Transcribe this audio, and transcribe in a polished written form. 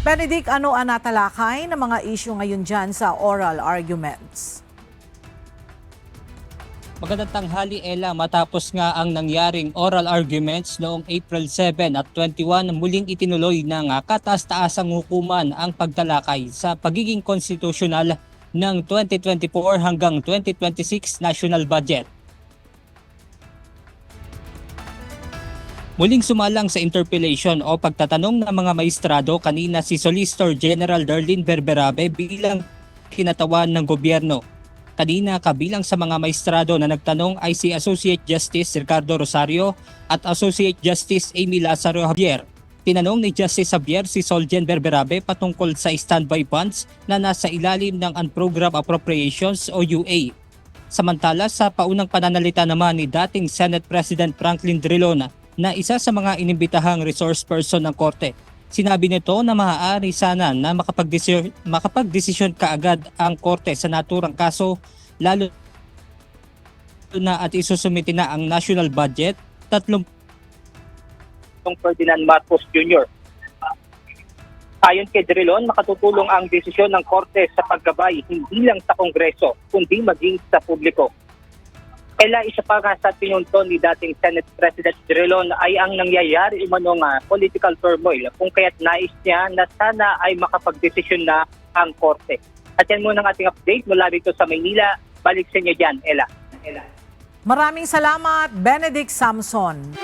Benedict, ano ang natalakay ng mga issue ngayon dyan sa oral arguments? Magandang tanghali, Ella. Matapos nga ang nangyaring oral arguments noong April 7 at 21, muling itinuloy ng kataas-taasang hukuman ang pagtalakay sa pagiging konstitusyonal ng 2024 hanggang 2026 national budget. Muling sumalang sa interpellation o pagtatanong ng mga maestrado kanina si Solicitor General Darlene Berberabe bilang kinatawan ng gobyerno. Kanina kabilang sa mga maestrado na nagtanong ay si Associate Justice Ricardo Rosario at Associate Justice Amy Lazaro Javier. Tinanong ni Justice Javier si Solgen Berberabe patungkol sa standby funds na nasa ilalim ng Unprogrammed Appropriations o UA. Samantala sa paunang pananalita naman ni dating Senate President Franklin Drilon na isa sa mga inimbitahang resource person ng Korte. Sinabi nito na maaari sana na makapagdesisyon kaagad ang Korte sa naturang kaso lalo na at isusumite na ang national budget 30 Ferdinand Marcos Jr. Ayon kay Drilon, makatutulong ang desisyon ng Korte sa paggabay hindi lang sa Kongreso kundi maging sa publiko. Ella, isa pa nga sa pinunton ni dating Senate President Drilon ay ang nangyayari umanong political turmoil kung kaya't nais niya na sana ay makapagdesisyon na ang Korte. At yan muna ang ating update mula dito sa Maynila. Balik sa inyo dyan, Ella. Maraming salamat, Benedict Samson.